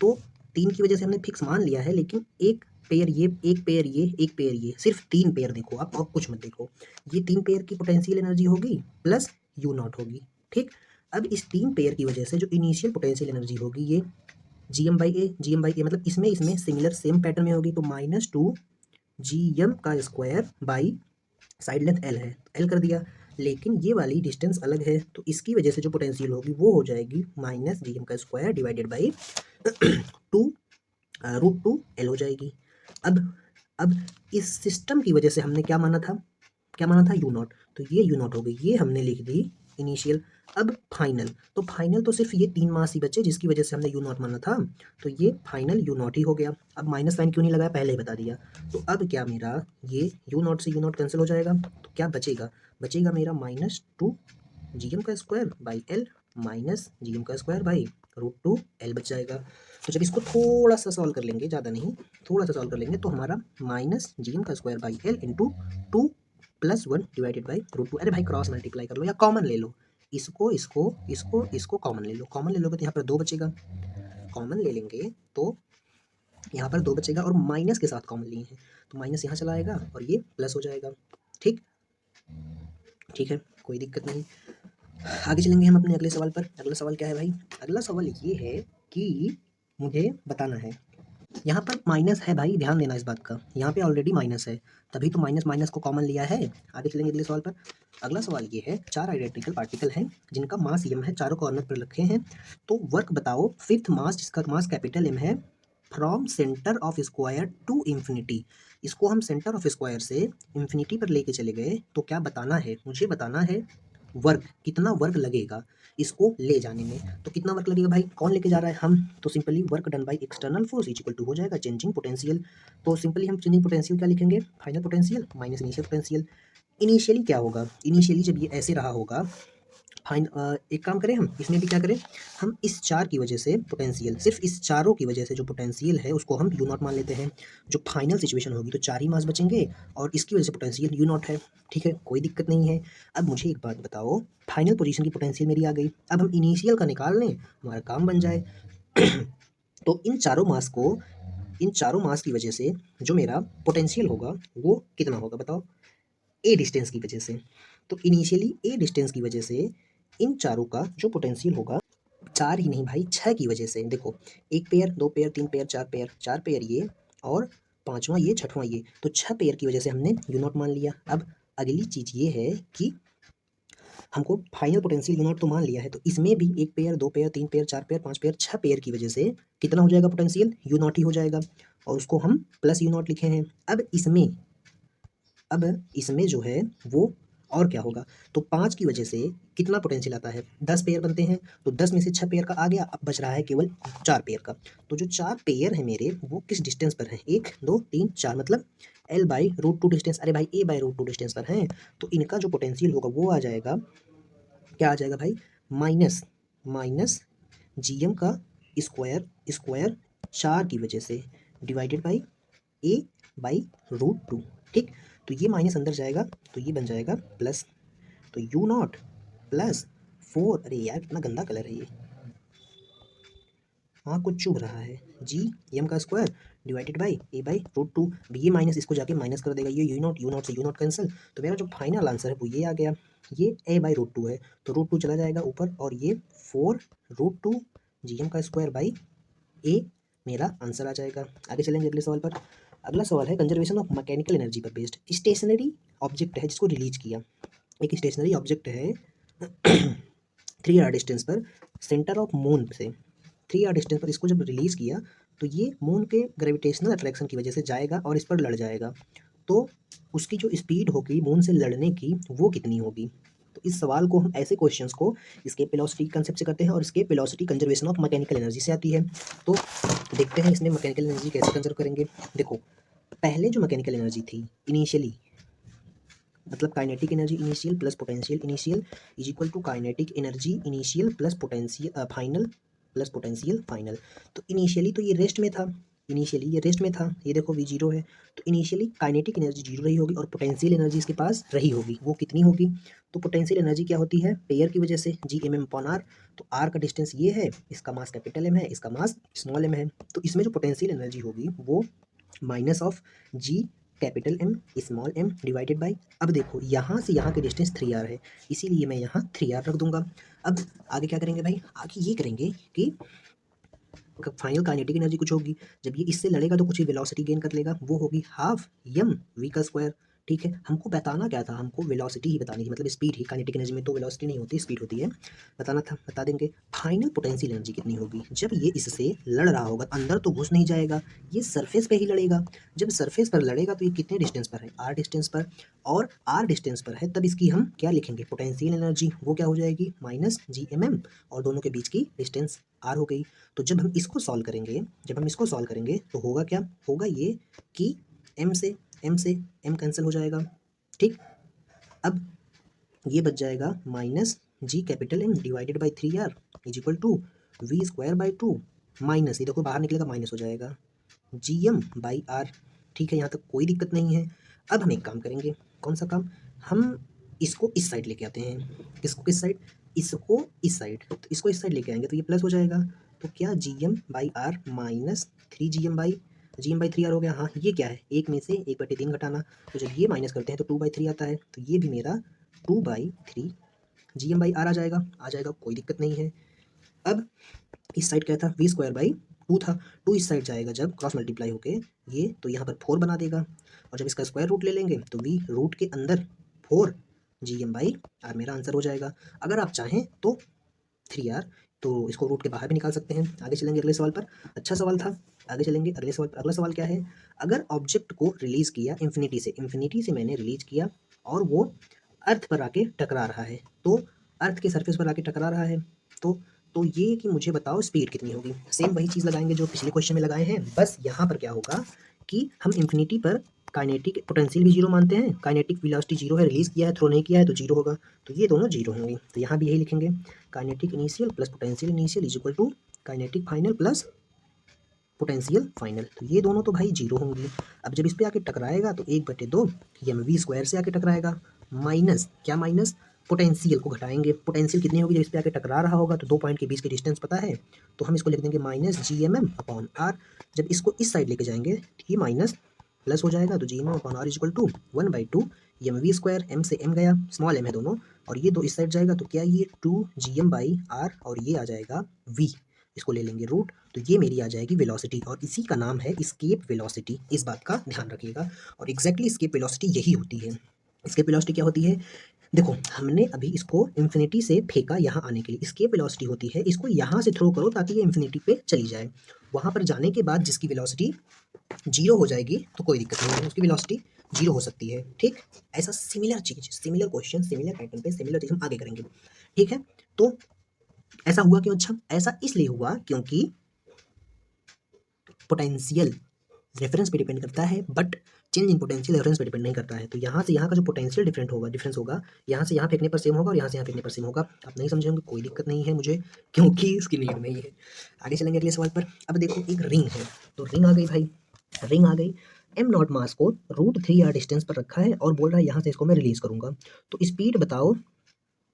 तो 3 की वजह से हमने फिक्स मान लिया है, लेकिन एक पेयर ये, एक पेयर ये, एक पेयर ये, सिर्फ 3 पेयर देखो आप और कुछ मत देखो। ये 3 पेयर की पोटेंशियल एनर्जी होगी प्लस यू नॉट होगी, ठीक। अब इस 3 पेयर की वजह से जो इनिशियल पोटेंशियल एनर्जी होगी ये जी एम बाई ए मतलब इसमें इसमें सिमिलर सेम पैटर्न में होगी, तो -2 GM का square by side length L है, L कर दिया। लेकिन ये वाली डिस्टेंस अलग है, तो इसकी वजह से जो पोटेंशियल होगी वो हो जाएगी -GM का स्क्वायर डिवाइडेड बाई 2 √2 L हो जाएगी। अब इस सिस्टम की वजह से हमने क्या माना था, क्या माना था, यू नॉट। तो ये यू नॉट हो गई, ये हमने लिख दी इनिशियल। अब फाइनल, तो फाइनल तो सिर्फ ये 3 मास ही बचे जिसकी वजह से हमने यू नॉट माना था, तो ये फाइनल यू नॉट ही हो गया। अब माइनस साइन क्यों नहीं लगाया, पहले ही बता दिया। तो अब क्या मेरा ये यू नॉट से यू नॉट कैंसिल हो जाएगा, तो क्या बचेगा, बचेगा मेरा -2 GM का square by L minus GM का स्क्वायर बाई √2 L बच जाएगा। तो जब इसको थोड़ा सा सॉल्व कर लेंगे, ज़्यादा नहीं, थोड़ा सा सॉल्व कर लेंगे, तो हमारा -GM का square by L into 2 + 1 divided by √2। अरे भाई क्रॉस मल्टीप्लाई कर लो या कॉमन ले लो, इसको कॉमन ले लो। कॉमन ले लोगे तो यहाँ पर 2 बचेगा, कॉमन ले लेंगे तो यहाँ पर 2 बचेगा, और माइनस के साथ कॉमन लिए हैं तो माइनस यहाँ चला आएगा और ये प्लस हो जाएगा, ठीक। ठीक है, कोई दिक्कत नहीं। आगे चलेंगे हम अपने अगले सवाल पर। अगला सवाल क्या है भाई, अगला सवाल ये है कि मुझे बताना है, यहाँ पर माइनस है भाई, ध्यान देना इस बात का, यहाँ पे ऑलरेडी माइनस है, तभी तो माइनस माइनस को कॉमन लिया है। आगे चलेंगे अगले सवाल पर। अगला सवाल ये है, 4 आइडेंटिकल पार्टिकल हैं जिनका मास m है, चारों कॉर्नर पर रखे हैं, तो वर्क बताओ फिफ्थ मास जिसका मास कैपिटल M है, from centre of square to infinity. इसको हम सेंटर ऑफ स्क्वायर से इंफिनिटी पर लेके चले गए, तो क्या बताना है, मुझे बताना है वर्क, कितना वर्क लगेगा इसको ले जाने में। तो कितना वर्क लगेगा भाई, कौन लेके जा रहा है, हम। तो simply work done by external force equal to हो जाएगा चेंजिंग पोटेंशियल। तो सिंपली हम चेंजिंग पोटेंशियल क्या लिखेंगे, final potential minus initial potential. Initially क्या होगा, इनिशियली जब ये ऐसे रहा होगा, एक काम करें, हम इसमें भी क्या करें, हम इस 4 की वजह से पोटेंशियल, सिर्फ इस चारों की वजह से जो पोटेंशियल है उसको हम यू नॉट मान लेते हैं। जो फाइनल सिचुएशन होगी तो 4 ही मास बचेंगे और इसकी वजह से पोटेंशियल यू नॉट है, ठीक है, कोई दिक्कत नहीं है। अब मुझे एक बात बताओ, फाइनल पोजीशन की पोटेंशियल मेरी आ गई, अब हम इनिशियल का निकाल लें, हमारा काम बन जाए। तो इन चारों मास की वजह से जो मेरा पोटेंशियल होगा वो कितना होगा बताओ, ए डिस्टेंस की वजह से। तो इनिशियली ए डिस्टेंस की वजह से इन चारों का जो पोटेंशियल होगा, 4 ही नहीं भाई 6 की वजह से। देखो 1 पेयर, 2 पेयर, 3 पेयर, 4 पेयर ये, और 5वां ये, 6वां ये, तो 6 पेयर की वजह से हमने यू नॉट मान लिया। अब अगली चीज़ ये है कि हमको फाइनल पोटेंशियल यू नॉट तो मान लिया है, तो इसमें भी 1 pair, 2 pair, 3 pair, 4 pair, 5 pair, 6 pair की वजह से कितना हो जाएगा पोटेंशियल, यू नॉट ही हो जाएगा, और उसको हम प्लस यू नॉट लिखे हैं। अब इसमें जो है वो और क्या होगा, तो 5 की वजह से कितना पोटेंशियल आता है, 10 पेयर बनते हैं, तो 10 में से 6 पेयर का आ गया, अब बच रहा है केवल 4 पेयर का। तो जो 4 पेयर हैं मेरे वो किस डिस्टेंस पर हैं, 1 2 3 4, मतलब L/√2 डिस्टेंस, अरे भाई A/√2 डिस्टेंस पर हैं। तो इनका जो पोटेंशियल होगा वो आ जाएगा, क्या आ जाएगा भाई, माइनस माइनस GM का स्क्वायर स्क्वायर 4 की वजह से डिवाइडेड बाई A/√2, ठीक। तो ये माइनस अंदर जाएगा तो ये बन जाएगा प्लस, तो यू नॉट प्लस 4, अरे यार कितना गंदा कलर है ये, हाँ कुछ चुभ रहा है, GM का स्क्वायर डिवाइडेड बाई A/√2। अब ये माइनस इसको जाके माइनस कर देगा, ये यू नॉट से यू नॉट कैंसिल, तो मेरा जो फाइनल आंसर है वो ये आ गया, ये A/√2 है, तो √2 चला जाएगा ऊपर, और ये 4√2 GM का स्क्वायर बाई A मेरा आंसर आ जाएगा। आगे चलेंगे अगले सवाल पर। अगला सवाल है कंजर्वेशन ऑफ मैकेनिकल एनर्जी पर बेस्ड। स्टेशनरी ऑब्जेक्ट है जिसको रिलीज किया, एक स्टेशनरी ऑब्जेक्ट है 3r डिस्टेंस पर सेंटर ऑफ मून से, 3r डिस्टेंस पर इसको जब रिलीज किया तो ये मून के ग्रेविटेशनल अट्रैक्शन की वजह से जाएगा और इस पर लड़ जाएगा, तो उसकी जो स्पीड होगी मून से लड़ने की वो कितनी होगी। तो इस सवाल को हम ऐसे क्वेश्चंस को एस्केप वेलोसिटी कंसेप्ट से करते हैं, और escape velocity conservation of mechanical energy से आती है। तो देखते हैं इसमें मैकेनिकल एनर्जी कैसे कंजर्व करेंगे। देखो पहले जो मैकेनिकल एनर्जी थी इनिशियली, मतलब kinetic energy initial plus potential initial is equal to kinetic energy initial plus potential final plus potential final. तो इनिशियली तो ये रेस्ट में था, इनिशियली ये रेस्ट में था, ये देखो वी जीरो है, तो इनिशियली काइनेटिक एनर्जी जीरो रही होगी और पोटेंशियल एनर्जी इसके पास रही होगी। वो कितनी होगी? तो पोटेंशियल एनर्जी क्या होती है? पेयर की वजह से G M M upon R. तो आर का डिस्टेंस ये है, इसका मास कैपिटल एम है, इसका मास स्मॉल एम है। तो इसमें जो पोटेंशियल एनर्जी होगी वो minus of G capital M small M divided by, अब देखो यहाँ से यहाँ की डिस्टेंस 3r है, इसीलिए मैं यहाँ 3r रख दूंगा। अब आगे क्या करेंगे भाई? आगे ये करेंगे कि फाइनल काइनेटिक एनर्जी कुछ होगी, जब ये इससे लड़ेगा तो कुछ वेलोसिटी गेन कर लेगा, वो होगी हाफ यम वी का स्क्वायर। ठीक है, हमको बताना क्या था? हमको वेलोसिटी ही बतानी थी, मतलब स्पीड ही। काइनेटिक एनर्जी में तो वेलोसिटी नहीं होती, स्पीड होती है। बताना था, बता देंगे। फाइनल पोटेंशियल एनर्जी कितनी होगी जब ये इससे लड़ रहा होगा? अंदर तो घुस नहीं जाएगा, ये सरफेस पे ही लड़ेगा। जब सरफेस पर लड़ेगा तो ये कितने डिस्टेंस पर है? आर डिस्टेंस पर, और आर डिस्टेंस पर है, तब इसकी हम क्या लिखेंगे? Potential energy. वो क्या हो जाएगी? माइनस जी एम एम, और दोनों के बीच की डिस्टेंस आर हो गई। तो जब हम इसको सॉल्व करेंगे, तो होगा क्या? होगा ये कि एम से एम कैंसिल हो जाएगा। ठीक, अब ये बच जाएगा minus G capital M divided by 3r is equal to V square by 2 minus, ये देखो बाहर निकलेगा माइनस हो जाएगा, जी एम बाई आर। ठीक है, यहाँ तक कोई दिक्कत नहीं है। अब हम एक काम करेंगे, कौन सा काम? हम इसको इस साइड लेके आते हैं। किसको किस साइड? इसको इस साइड। तो इसको इस साइड लेके आएंगे तो ये प्लस हो जाएगा। तो क्या G M by R minus 3 G M by 3 R हो गया। हाँ, ये क्या है? एक में से 1/3 घटाना, तो जब ये माइनस करते हैं तो 2/3 आता है, तो ये भी मेरा 2/3 जी एम बाई आर आ जाएगा, कोई दिक्कत नहीं है। अब इस साइड क्या था? वी स्क्वायर बाई 2 था, 2 इस साइड जाएगा जब क्रॉस मल्टीप्लाई होके ये, तो यहाँ पर 4 बना देगा, और जब इसका स्क्वायर रूट ले लेंगे तो वी रूट के अंदर 4 जी एम बाई आर मेरा आंसर हो जाएगा। अगर आप चाहें तो 3r, तो इसको रूट के बाहर भी निकाल सकते हैं। आगे चलेंगे अगले सवाल पर, अच्छा सवाल था। आगे चलेंगे अगले सवाल पर। अगला सवाल क्या है? अगर ऑब्जेक्ट को रिलीज किया इन्फिनिटी से मैंने रिलीज किया और वो अर्थ पर आके टकरा रहा है, तो अर्थ के सरफेस पर आके टकरा रहा है, तो ये कि मुझे बताओ स्पीड कितनी होगी। सेम वही चीज़ लगाएंगे जो पिछले क्वेश्चन में लगाए हैं, बस यहाँ पर क्या होगा कि हम इन्फिनिटी पर काइनेटिक पोटेंशियल भी जीरो मानते हैं, काइनेटिक वेलोसिटी जीरो है, रिलीज किया है, थ्रो नहीं किया है तो जीरो होगा, तो ये दोनों जीरो होंगे। तो यहाँ भी यही लिखेंगे, kinetic initial plus potential initial is equal to kinetic final plus potential final, तो ये दोनों तो भाई जीरो होंगी। अब जब इस पे आके टकराएगा तो 1/2 ये वी स्क्वायर से आके टकराएगा, माइनस क्या? माइनस पोटेंशियल को घटाएंगे, पोटेंशियल कितनी होगी जब इस पे आके टकरा रहा होगा? तो 2 पॉइंट के बीच की डिस्टेंस पता है, तो हम इसको लिख देंगे minus G M M upon R. जब इसको इस साइड लेके जाएंगे तो ये माइनस प्लस हो जाएगा, तो G M M upon R is equal to 1/2 M V square, M से एम गया, स्मॉल एम है दोनों, और ये दो इस साइड जाएगा, तो क्या ये 2 जी एम बाई आर, और ये आ जाएगा वी, इसको ले लेंगे रूट, तो ये मेरी आ जाएगी वेलोसिटी, और इसी का नाम है स्केप वेलोसिटी। इस बात का ध्यान रखिएगा, और एग्जैक्टली स्केप वेलोसिटी यही होती है। स्केप वेलोसिटी क्या होती है? देखो हमने अभी इसको इन्फिनिटी से फेंका यहाँ आने के लिए, स्केप वेलोसिटी होती है इसको यहाँ से थ्रो करो ताकि ये इन्फिनिटी पे चली जाए, वहाँ पर जाने के बाद जिसकी वेलोसिटी जीरो हो जाएगी तो कोई दिक्कत नहीं है, उसकी वेलोसिटी जीरो हो सकती है। ठीक, ऐसा सिमिलर चीज, सिमिलर क्वेश्चन, सिमिलर पैटर्न पे सिमिलर चीज हम आगे करेंगे। ठीक है, तो ऐसा हुआ क्यों? अच्छा, ऐसा इसलिए हुआ क्योंकि पोटेंशियल रेफरेंस पे डिपेंड करता है, but change in potential reference पे डिपेंड नहीं करता है। तो यहाँ से यहाँ का जो पोटेंशियल डिफरेंस होगा, यहाँ से यहाँ फेंकने पर सेम होगा और यहाँ से यहाँ फेंकने पर सेम होगा। आप नहीं समझेंगे कोई दिक्कत नहीं है मुझे, क्योंकि इसकी नीड नहीं है। आगे चलेंगे अगले सवाल पर। अब देखो एक रिंग है, तो रिंग आ गई भाई, रिंग आ गई। एम नॉट मास को √3r डिस्टेंस पर रखा है और बोल रहा है यहाँ से इसको मैं रिलीज करूंगा, तो स्पीड बताओ,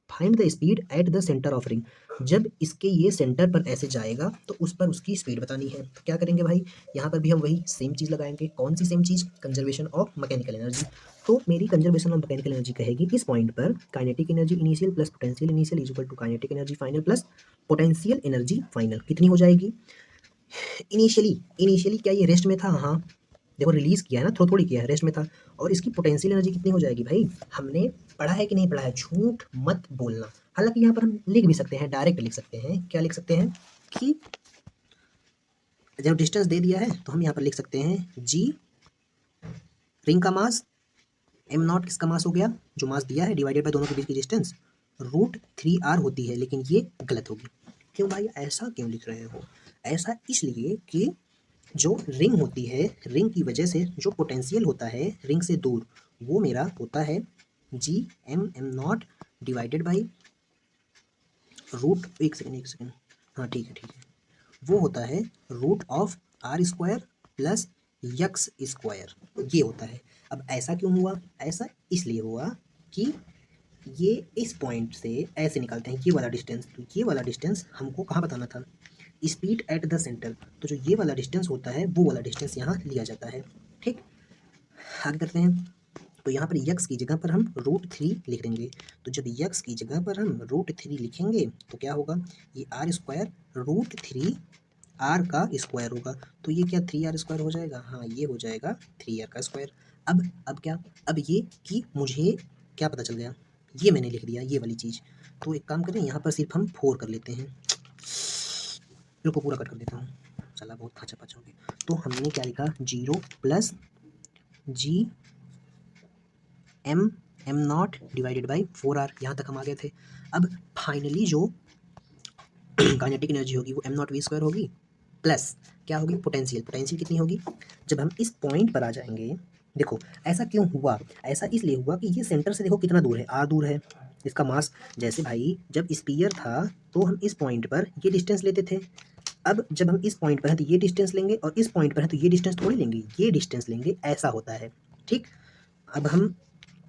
find the speed at the centre of ring. जब इसके ये सेंटर पर ऐसे जाएगा तो उस पर उसकी स्पीड बतानी है। तो क्या करेंगे भाई? यहाँ पर भी हम वही सेम चीज़ लगाएंगे। कौन सी सेम चीज़? Conservation of mechanical energy. तो मेरी कंजर्वेशन ऑफ मैकेनिकल एनर्जी कहेगी इस पॉइंट पर kinetic energy initial plus potential initial is equal to kinetic energy final plus potential energy final. कितनी हो जाएगी? इनिशियली क्या ये रेस्ट में था? हाँ, देखो रिलीज किया है ना, थ्रो थोड़ी किया है, रेस्ट में था। और इसकी पोटेंशियल एनर्जी कितनी हो जाएगी भाई? हमने पढ़ा है कि नहीं पढ़ा है? झूठ मत बोलना। हालांकि यहाँ पर हम लिख भी सकते हैं, डायरेक्ट लिख सकते हैं। क्या लिख सकते हैं कि जब डिस्टेंस दे दिया है तो हम यहाँ पर लिख सकते हैं जी रिंग का मास, एम नॉट किसका मास हो गया जो मास दिया है, डिवाइडेड बाय दोनों के बीच की डिस्टेंस, √3r होती है, लेकिन ये गलत होगी। क्यों भाई? ऐसा क्यों लिख रहे हो? ऐसा इसलिए कि जो रिंग होती है, रिंग की वजह से जो पोटेंशियल होता है रिंग से दूर, वो मेरा होता है G M M not divided by root, एक सेकेंड, हाँ ठीक है, वो होता है root of R square plus X square, ये होता है। अब ऐसा क्यों हुआ? ऐसा इसलिए हुआ कि ये इस पॉइंट से ऐसे निकालते हैं ये वाला डिस्टेंस, तो ये वाला डिस्टेंस हमको कहाँ बताना था? स्पीड एट द सेंटर, तो जो ये वाला डिस्टेंस होता है वो वाला डिस्टेंस यहाँ लिया जाता है। ठीक, आगे करते हैं। तो यहाँ पर यक्स की जगह पर हम √3 लिख देंगे। तो जब यक्स की जगह पर हम √3 लिखेंगे तो क्या होगा? ये आर स्क्वायर √3 आर का स्क्वायर होगा। तो ये क्या 3r² हो जाएगा? हाँ, ये हो जाएगा 3r का स्क्वायर। अब क्या? अब ये कि मुझे क्या पता चल गया? ये मैंने लिख दिया ये वाली चीज़। तो एक काम करें, यहाँ पर सिर्फ हम 4 कर लेते हैं। रुको, पूरा कट कर देता हूँ, चला बहुत खाचा पाचा हो गया। तो हमने क्या लिखा? 0 plus ji M not divided by 4r, यहाँ तक हम आ गए थे। अब फाइनली जो काइनेटिक एनर्जी होगी वो m0v² होगी, प्लस क्या होगी? पोटेंशियल। पोटेंशियल कितनी होगी? जब हम इस पॉइंट पर आ जाएंगे, देखो ऐसा क्यों हुआ? ऐसा इसलिए हुआ कि ये सेंटर से देखो कितना दूर है, r दूर है। इसका मास, जैसे भाई जब स्पीयर था तो हम इस पॉइंट पर ये डिस्टेंस लेते थे। अब जब हम इस पॉइंट पर हैं तो ये डिस्टेंस लेंगे, और इस पॉइंट पर हैं तो ये डिस्टेंस थोड़ी लेंगे, ये डिस्टेंस लेंगे, ऐसा होता है। ठीक, अब हम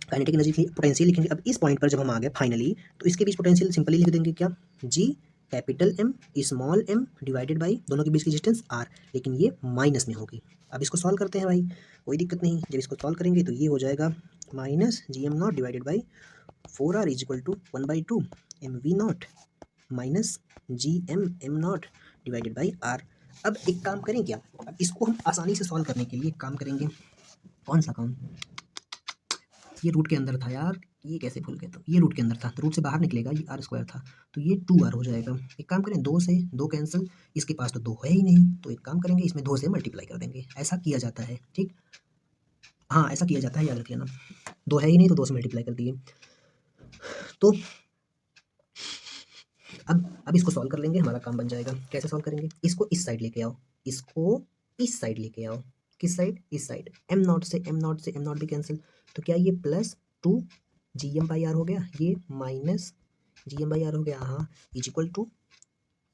काइनेटिक एनर्जी पोटेंशियल लिखेंगे। अब इस पॉइंट पर जब हम आ गए फाइनली, तो इसके बीच पोटेंशियल सिंपली लिख देंगे, क्या? G capital M small M divided by दोनों के बीच की डिस्टेंस आर, लेकिन ये माइनस में होगी। अब इसको सॉल्व करते हैं भाई, कोई दिक्कत नहीं। जब इसको सॉल्व करेंगे तो ये हो जाएगा minus G M not divided by 4r equal to 1/2 M V not minus G M not divided by R. अब एक काम करें क्या? अब इसको हम आसानी से सॉल्व करने के लिए एक काम करेंगे। कौन सा काम? ये रूट के अंदर था यार, ये कैसे भूल गए? तो ये रूट के अंदर था, तो रूट से बाहर निकलेगा, ये r² था, तो ये 2r हो जाएगा। एक काम करें, 2 से 2 कैंसिल, इसके पास तो 2 है ही नहीं, तो एक काम करेंगे इसमें 2 से मल्टीप्लाई कर देंगे। ऐसा किया जाता है, ठीक? हाँ, ऐसा किया जाता है, याद रखिए ना। 2 है ही नहीं तो 2 से मल्टीप्लाई कर दिए। तो अब इसको सॉल्व कर लेंगे, हमारा काम बन जाएगा। कैसे सॉल्व करेंगे? इसको इस साइड लेके आओ, इसको इस साइड लेके आओ। किस साइड? इस साइड। m0 से m0 भी कैंसिल, तो क्या ये प्लस 2 gm/r हो गया, ये माइनस gm/r हो गया, हाँ, इज इक्वल टू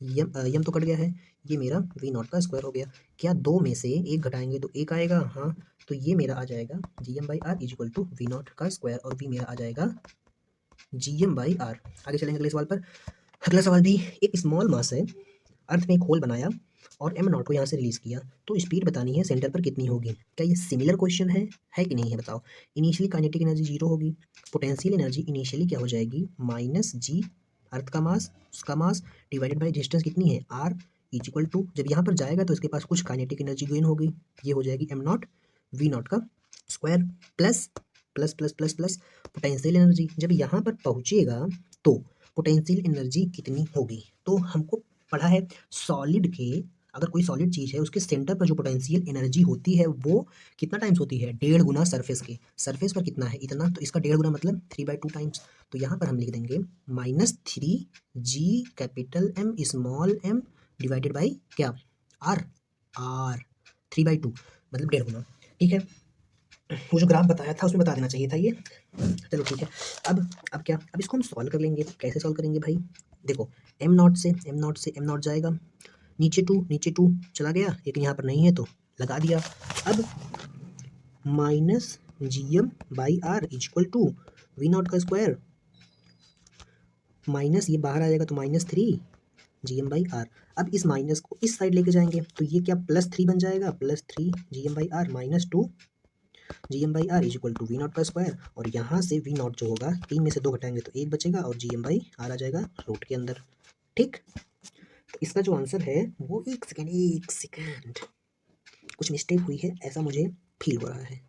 यम तो कट गया है, ये मेरा v0 का स्क्वायर हो गया। क्या 2 में से 1 घटाएंगे तो 1 आएगा? हाँ, तो ये मेरा आ जाएगा gm/r is equal to v0 का स्क्वायर, और v मेरा आ जाएगा gm/r। आगे चलेंगे अगले सवाल पर। अगला सवाल भी एक स्मॉल मास है, अर्थ में एक होल बनाया और m0 को यहाँ से रिलीज किया, तो स्पीड बतानी है सेंटर पर कितनी होगी। क्या ये सिमिलर क्वेश्चन है कि नहीं है? बताओ। इनिशियली काइनेटिक एनर्जी 0 होगी, पोटेंशियल एनर्जी इनिशियली क्या हो जाएगी? माइनस जी अर्थ का मास, उसका मास डिवाइडेड बाई डिस्टेंस कितनी है? r इज इक्वल टू, जब यहाँ पर जाएगा तो इसके पास कुछ काइनेटिक एनर्जी गेन होगी, ये हो जाएगी m0 v0 का square plus plus plus plus plus potential energy. जब यहाँ पर पहुँचेगा तो पोटेंशियल एनर्जी कितनी होगी? तो हमको पढ़ा है सॉलिड के, अगर कोई सॉलिड चीज़ है उसके सेंटर पर जो पोटेंशियल एनर्जी होती है वो कितना टाइम्स होती है? 1.5 गुना सरफेस के। सरफेस पर कितना है? इतना, तो इसका 1.5 गुना मतलब 3/2 टाइम्स। तो यहाँ पर हम लिख देंगे -3g capital M small M divided by क्या? आर। 3/2 मतलब 1.5 गुना। ठीक है, वो जो ग्राफ बताया था उसमें बता देना चाहिए था ये। चलो ठीक है, अब क्या? अब इसको हम सॉल्व कर लेंगे। कैसे सॉल्व करेंगे भाई? देखो, m0 जाएगा, नीचे 2 चला गया, लेकिन यहाँ पर नहीं है तो लगा दिया। अब minus gm/r is equal to v0 का स्क्वायर, माइनस ये बाहर आ जाएगा तो -3 gm/r। अब इस माइनस को इस साइड लेके जाएंगे तो ये क्या +3 बन जाएगा, +3 gm/r minus 2 gm/r is equal to v0 का स्क्वायर, और यहाँ से v0 जो होगा 3 में से 2 घटाएंगे तो 1 बचेगा, और gm/r आ जाएगा रूट के अंदर। ठीक, तो इसका जो आंसर है वो एक सेकेंड कुछ मिस्टेक हुई है, ऐसा मुझे फील हो रहा है।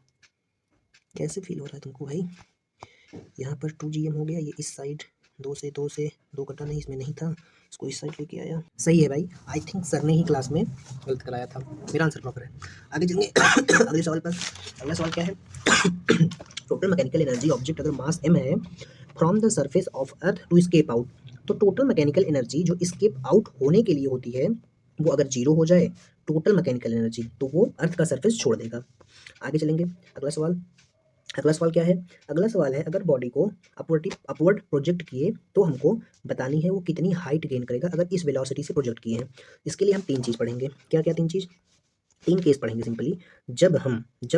कैसे फील हो रहा है तुमको भाई? यहाँ पर 2 gm हो गया, ये इस साइड 2 से 2 कटा नहीं, इसमें नहीं था, इसको इस साइड लेके आया। सही है भाई, आई थिंक सर ने ही क्लास में गलत कराया था, मेरा आंसर प्रॉपर है। आगे चलेंगे अगले सवाल पर। अगला सवाल क्या है? टोटल मैकेनिकल एनर्जी ऑब्जेक्ट अगर मास m है from the surface of earth to escape out, तो टोटल मैकेनिकल एनर्जी जो स्केप आउट होने के लिए होती है वो अगर 0 हो जाए टोटल मैकेनिकल एनर्जी, तो वो अर्थ का सरफेस छोड़ देगा। आगे चलेंगे। अगला सवाल, अगला सवाल क्या है? अगला सवाल है, अगर बॉडी को अपवर्ड प्रोजेक्ट किए तो हमको बतानी है वो कितनी हाइट गेन करेगा अगर इस वेलोसिटी से प्रोजेक्ट किए हैं। इसके लिए हम तीन चीज़ पढ़ेंगे। क्या क्या तीन चीज़? तीन केस पढ़ेंगे सिंपली। जब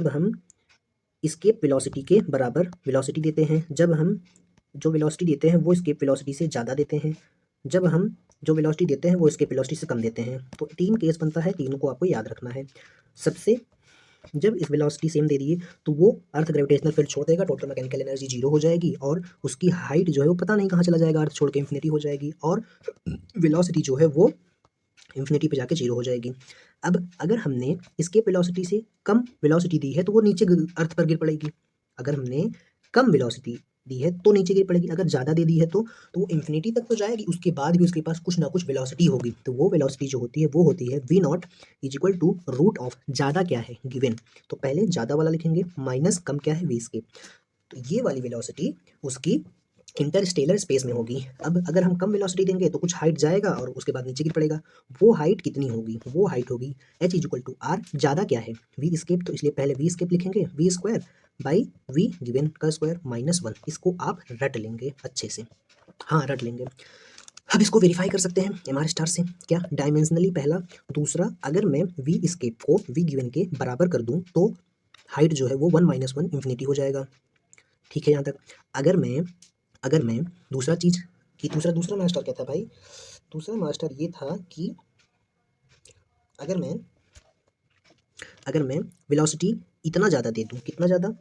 हम एस्केप वेलोसिटी के बराबर वेलोसिटी देते हैं, जब हम जो वेलोसिटी देते हैं वो एस्केप वेलोसिटी से ज़्यादा देते हैं, जब हम जो वेलोसिटी देते हैं वो एस्केप वेलोसिटी से कम देते हैं। तो तीन केस बनता है, तीनों को आपको याद रखना है। सबसे जब इस वेलोसिटी सेम दे दिए तो वो अर्थ ग्रेविटेशनल फील्ड छोड़ देगा, टोटल मैकेनिकल एनर्जी जीरो हो जाएगी और उसकी हाइट जो है वो पता नहीं कहाँ चला जाएगा, अर्थ छोड़ के इन्फिनिटी हो जाएगी और वेलोसिटी जो है वो इन्फिनिटी पे जाके जीरो हो जाएगी। अब अगर हमने इसके वेलोसिटी से कम वेलोसिटी दी है तो वो नीचे अर्थ पर गिर पड़ेगी। अगर हमने कम वेलोसिटी दी है तो नीचे गिर पड़ेगी, अगर ज़्यादा दे दी है तो वो इन्फिनिटी तक तो जाएगी, उसके बाद भी उसके पास कुछ ना कुछ वेलोसिटी होगी। तो वो वेलोसिटी जो होती है वो होती है V not is equal to root of ज़्यादा क्या है गिवन। तो पहले ज़्यादा वाला लिखेंगे माइनस कम क्या है वी स्केप। तो ये वाली वेलोसिटी उसकी इंटरस्टेलर स्पेस में होगी। अब अगर हम कम वेलोसिटी देंगे तो कुछ हाइट जाएगा और उसके बाद नीचे गिर पड़ेगा। वो हाइट कितनी होगी? वो हाइट होगी H is equal to R. ज़्यादा क्या है? वी स्केप, तो इसलिए पहले वी स्केप लिखेंगे V square by V given का स्क्वायर माइनस वन। इसको आप रट लेंगे अच्छे से, हाँ रट लेंगे। अब इसको वेरीफाई कर सकते हैं एम आर स्टार से। क्या? डायमेंशनली पहला। दूसरा, अगर मैं वी स्केप को वी गिवन के बराबर कर दूँ तो हाइट जो है वो वन माइनस वन इन्फिनिटी हो जाएगा। ठीक है यहाँ तक। अगर मैं दूसरा चीज़ कि दूसरा मास्टर क्या था भाई? दूसरा मास्टर ये था कि अगर मैं अगर मैं वेलोसिटी इतना ज़्यादा दे दूँ, कितना ज़्यादा?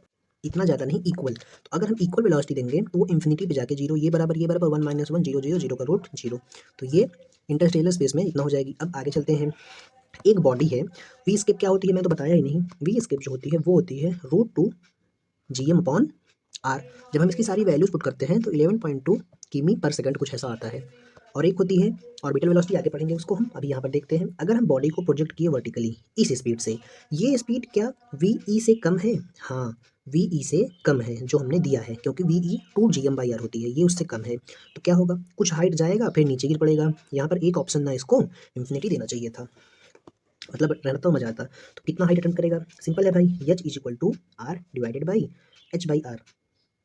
इतना ज़्यादा नहीं, इक्वल। तो अगर हम इक्वल वेलोसिटी देंगे तो वो इन्फिनिटी पे जाके जीरो, ये बराबर one minus one, zero zero, zero का रूट जीरो। तो ये इंटरस्टेलर स्पेस में इतना हो जाएगी। अब आगे चलते हैं। एक बॉडी है, वी स्केप क्या होती है मैं तो बताया ही नहीं। वी स्केप जो होती है वो होती है root two G M upon R. जब हम इसकी सारी वैल्यूज पुट करते हैं तो 11.2 किमी पर सेकंड कुछ ऐसा आता है। और एक होती है ऑर्बिटल वेलोसिटी, आगे पढ़ेंगे उसको हम, अभी यहाँ पर देखते हैं। अगर हम बॉडी को प्रोजेक्ट किए वर्टिकली इस स्पीड से, ये स्पीड क्या वी ई से कम है? हाँ, वी ई से कम है जो हमने दिया है, क्योंकि V E two G M by R होती है, ये उससे कम है। तो क्या होगा? कुछ हाइट जाएगा फिर नीचे गिर पड़ेगा। यहाँ पर एक ऑप्शन ना, इसको इन्फिनिटी देना चाहिए था, मतलब रहता तो मजा आता। तो कितना हाइट अटेम्प्ट करेगा? सिंपल है भाई, H is equal to R divided by H by R.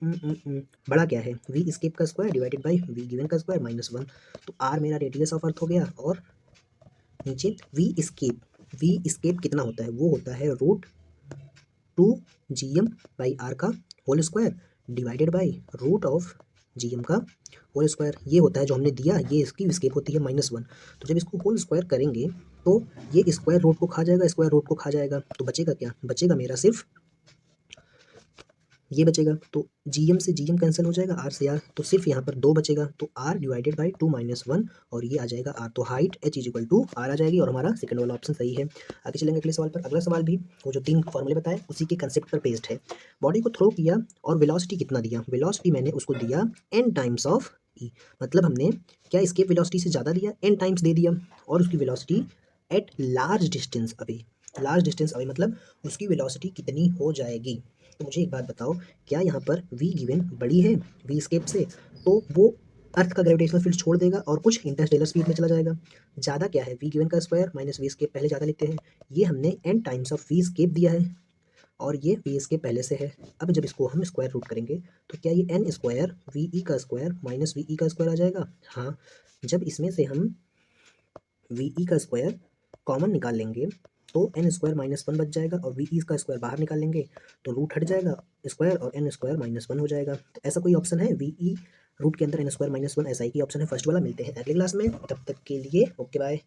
बड़ा क्या है? वी स्केप का square divided by V given का स्क्वायर माइनस वन। तो आर मेरा रेडियस ऑफ अर्थ हो गया और नीचे वी स्केप कितना होता है? वो होता है root two G M by R का whole square divided by root of G M का होल स्क्वायर। ये होता है जो हमने दिया, ये इसकी स्केप होती है माइनस वन। तो जब इसको होल स्क्वायर करेंगे तो ये स्क्वायर रूट को खा जाएगा, स्क्वायर रूट को खा जाएगा, तो बचेगा क्या? बचेगा मेरा सिर्फ ये बचेगा। तो जी एम से जी एम कैंसिल हो जाएगा, आर से आर, तो सिर्फ यहाँ पर दो बचेगा। तो R divided by two minus one और ये आ जाएगा आर। तो height H is equal to R आ जाएगी और हमारा सेकंड वाला ऑप्शन सही है। आगे चलेंगे अगले सवाल पर। अगला सवाल भी वो जो तीन फॉर्मूले बताए उसी के कंसेप्ट पर बेस्ड है। बॉडी को थ्रो किया और वेलोसिटी कितना दिया? वेलोसिटी मैंने उसको दिया एन टाइम्स ऑफ ई। मतलब हमने क्या स्केप वेलोसिटी से ज़्यादा दिया, एन टाइम्स दे दिया, और उसकी velocity at large distance away. Large distance away मतलब उसकी वेलोसिटी कितनी हो जाएगी? तो मुझे एक बात बताओ, क्या यहाँ पर वी गिवन बड़ी है वी स्केप से? तो वो अर्थ का ग्रेविटेशनल फील्ड छोड़ देगा और कुछ इंटरस्टेलर स्पीड में चला जाएगा। ज़्यादा क्या है? वी गिवन का स्क्वायर माइनस वी स्केप, पहले ज़्यादा लिखते हैं। ये हमने N times of V escape दिया है और ये वी स्केप पहले से है। अब जब इसको हम स्क्वायर रूट करेंगे तो क्या ये एन स्क्वायर वी ई का स्क्वायर माइनस वी ई का स्क्वायर आ जाएगा? हाँ। जब इसमें से हम वी ई का स्क्वायर कॉमन निकाल लेंगे तो एन स्क्वायर माइनस वन बच जाएगा और वी ई का स्क्वायर बाहर निकाल लेंगे तो रूट हट जाएगा स्क्वायर और एन स्क्वायर माइनस वन हो जाएगा। तो ऐसा कोई ऑप्शन है वी ई रूट के अंदर एन स्क्वायर माइनस वन? ऐसा ही की ऑप्शन है फर्स्ट वाला। मिलते हैं अगले क्लास में, तब तक के लिए ओके बाय।